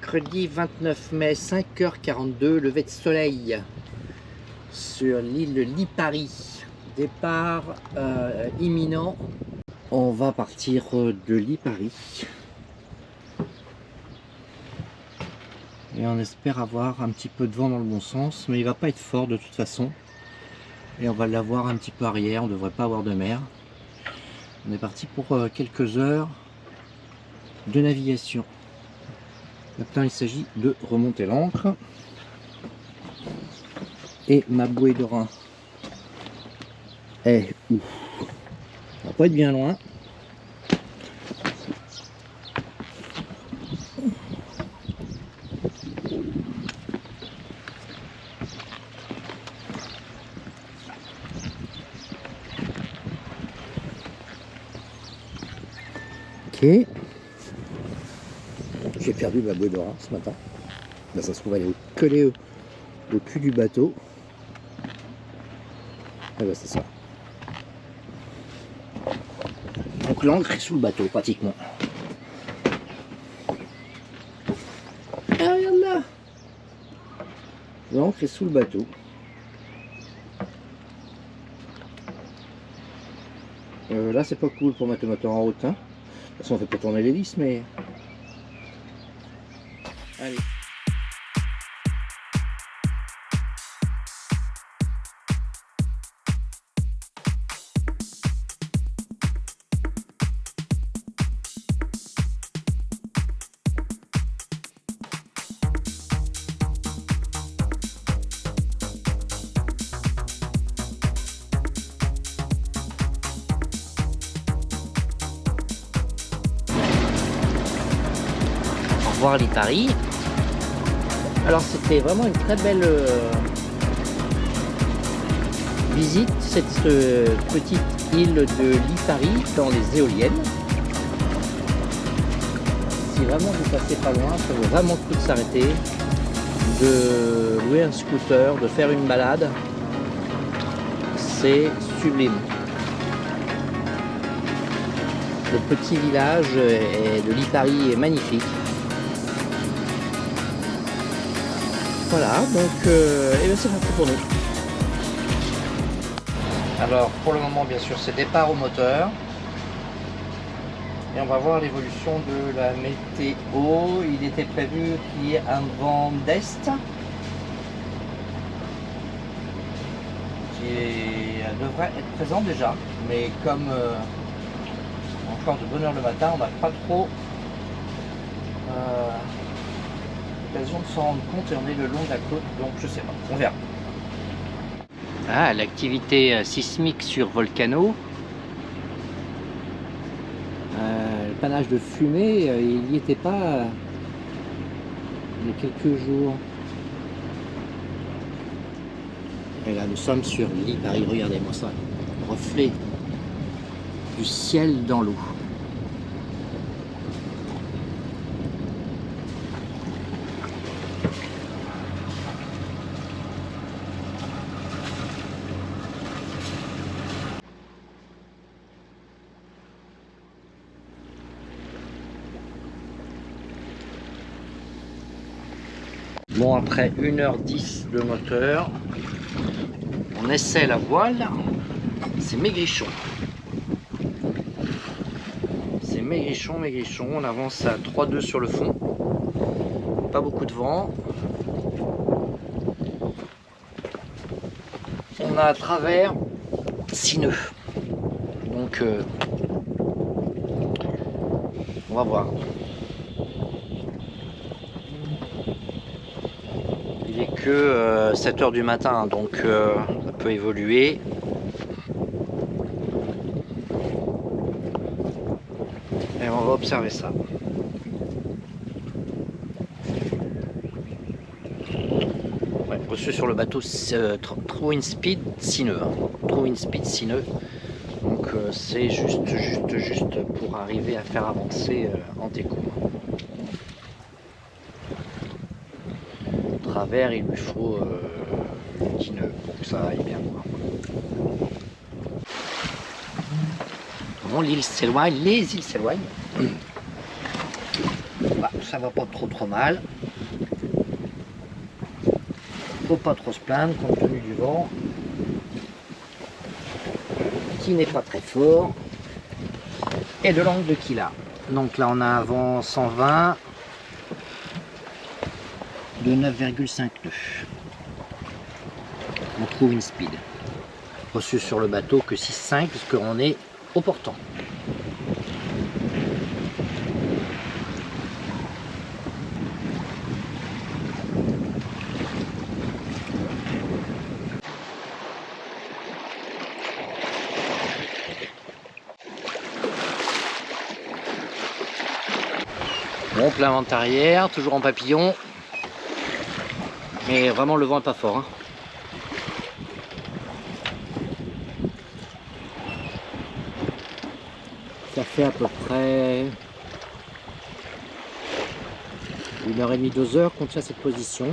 Mercredi 29 mai, 5h42, lever de soleil sur l'île Lipari. Départ imminent. On va partir de Lipari. Et on espère avoir un petit peu de vent dans le bon sens, mais il va pas être fort de toute façon. Et on va l'avoir un petit peu arrière, on ne devrait pas avoir de mer. On est parti pour quelques heures de navigation. Maintenant il s'agit de remonter l'ancre. Et ma bouée de rein est où? Ça va pas être bien loin. Ok. J'ai perdu ma bouée de rein ce matin. Là, ça se trouve elle est collée au cul du bateau. Et ben c'est ça. Donc l'ancre est sous le bateau pratiquement. Ah, regarde là. L'ancre est sous le bateau. Là c'est pas cool pour mettre le moteur en route. Hein. De toute façon on fait pas tourner l'hélice mais... Allez. Voir Lipari. Alors c'était vraiment une très belle visite, cette petite île de Lipari dans les éoliennes. Si vraiment vous passez pas loin, ça vaut vraiment le coup de s'arrêter, de louer un scooter, de faire une balade. C'est sublime. Le petit village de Lipari est magnifique. Voilà, donc et bien c'est parti pour nous. Alors pour le moment bien sûr c'est départ au moteur. Et on va voir l'évolution de la météo. Il était prévu qu'il y ait un vent d'est qui devrait être présent déjà. Mais comme encore de bonne heure le matin, on n'a pas trop l'occasion de s'en rendre compte et on est le long de la côte, donc je sais pas, on verra. Ah, l'activité sismique sur Volcano. Le panache de fumée, il n'y était pas il y a quelques jours. Et là nous sommes sur Lipari, regardez-moi ça, reflet du ciel dans l'eau. Bon, après 1h10 de moteur, on essaie la voile, c'est maigrichon. C'est maigrichon, maigrichon, on avance à 3,2 sur le fond, pas beaucoup de vent. On a à travers 6 nœuds, donc on va voir. Il est que 7 h du matin, donc ça peut évoluer. Et on va observer ça. Ouais, reçu sur le bateau True Wind Speed 6 nœuds. True Wind Speed 6 nœuds. Donc c'est juste pour arriver à faire avancer Anteco. Travers, il lui faut 10 nœuds pour que ça aille bien. Bon, l'île s'éloigne, les îles s'éloignent. Bah, ça va pas trop mal. faut pas trop se plaindre compte tenu du vent qui n'est pas très fort et de l'angle qu'il a. Donc là on a un vent 120 de 9,5 nœuds. On trouve une speed reçue sur le bateau que 6,5 puisqu'on est au portant. Bon, plein vent arrière, toujours en papillon. Mais vraiment le vent est pas fort. Hein. Ça fait à peu près 1h30, 2 heures qu'on tient cette position.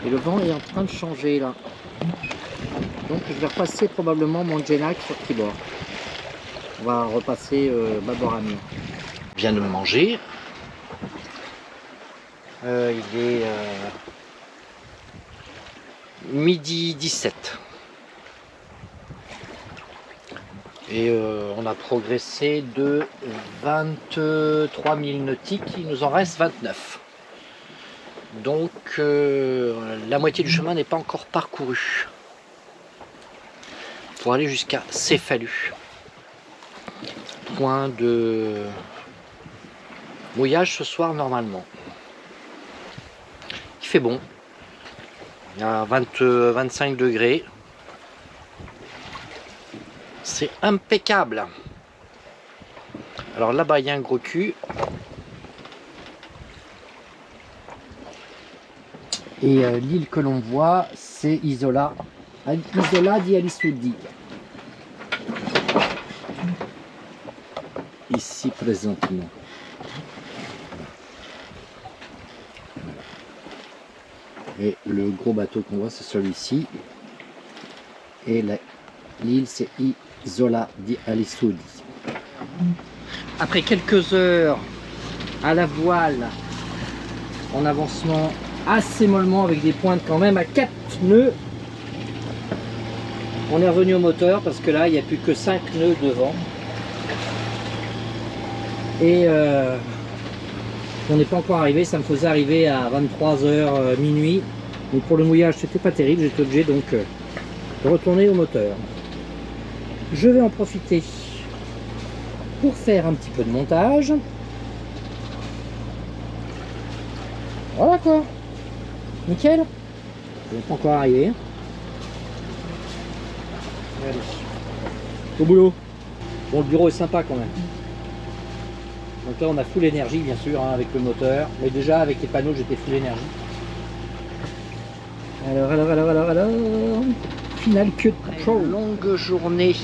Et le vent est en train de changer là. Donc je vais repasser probablement mon Genac sur tribord. On va repasser bâbord amont. Je viens de manger. Il est midi 17. Et on a progressé de 23 000 nautiques, il nous en reste 29. Donc la moitié du chemin n'est pas encore parcouru pour aller jusqu'à Céphalus. Point de mouillage ce soir normalement. Il fait bon. Il y a 25 degrés. C'est impeccable. Alors là-bas, il y a un gros cul. Et l'île que l'on voit, c'est Isola. Isola di Alisudi. Ici présentement. Et le gros bateau qu'on voit, c'est celui-ci. Et l'île, c'est Isola di Alisudi. Après quelques heures à la voile, en avancement assez mollement avec des pointes quand même à 4 nœuds, on est revenu au moteur parce que là, il n'y a plus que 5 nœuds devant. Et on n'est pas encore arrivé, ça me faisait arriver à 23h minuit. Donc pour le mouillage, c'était pas terrible, j'étais obligé donc de retourner au moteur. Je vais en profiter pour faire un petit peu de montage. Voilà quoi, nickel. Je n'est pas encore arrivé. Allez, au boulot. Bon, le bureau est sympa quand même. Donc là on a full énergie bien sûr hein, avec le moteur, mais déjà avec les panneaux j'étais full énergie. Alors, final cut pro. Longue journée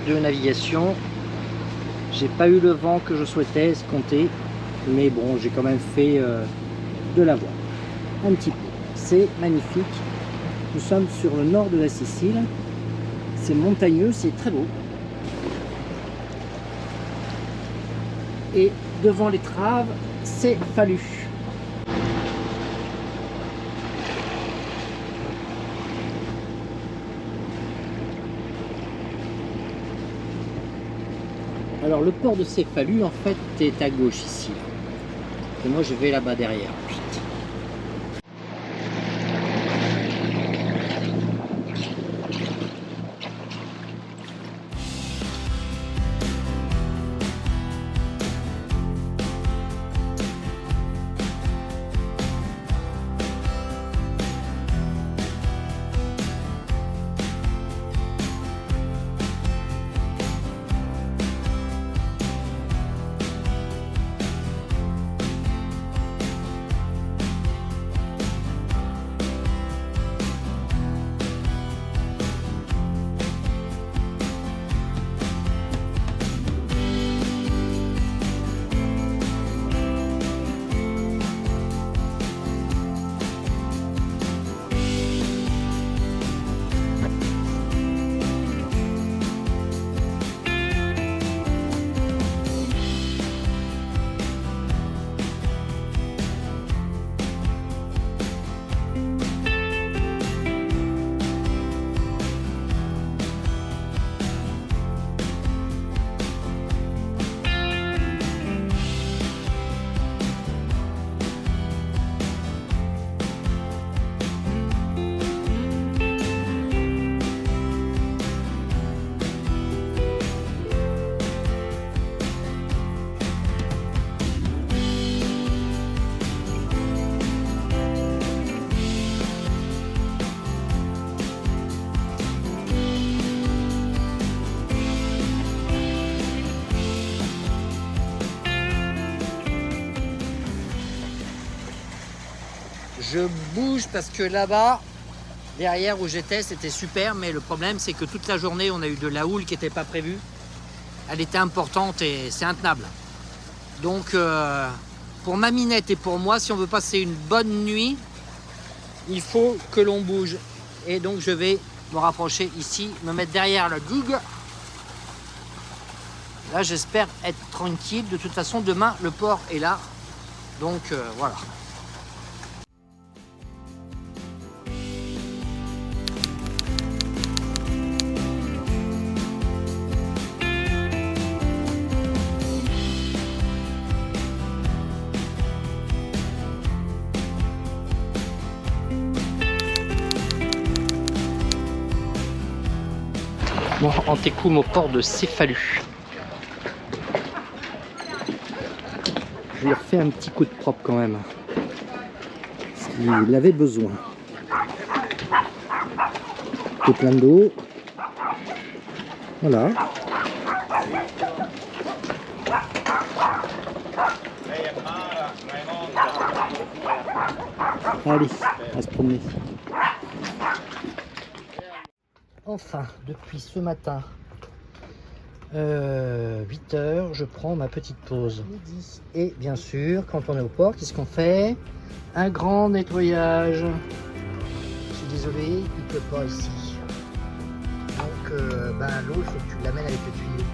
de navigation. J'ai pas eu le vent que je souhaitais escompter, mais bon j'ai quand même fait de la voile. Un petit peu. C'est magnifique. Nous sommes sur le nord de la Sicile. C'est montagneux, c'est très beau. Et devant l'étrave, c'est Céphalus. Alors le port de Céphalus en fait est à gauche ici. Et moi je vais là-bas derrière. Je bouge parce que là-bas, derrière où j'étais, c'était super, mais le problème c'est que toute la journée on a eu de la houle qui n'était pas prévue. Elle était importante et c'est intenable. Donc pour ma minette et pour moi, si on veut passer une bonne nuit, il faut que l'on bouge. Et donc je vais me rapprocher ici, me mettre derrière la digue. Là j'espère être tranquille. De toute façon demain le port est là. Donc voilà. Bon, Antécoum au port de Céphalus. Je lui ai refait un petit coup de propre quand même. Parce qu'il avait besoin. Tout plein d'eau. Voilà. Allez, à se promener. Enfin, depuis ce matin, 8 h, je prends ma petite pause midi. Et bien sûr, quand on est au port, qu'est-ce qu'on fait? Un grand nettoyage. Je suis désolé, il ne pleut pas ici. Donc, l'eau, il faut que tu l'amènes avec le tuyau.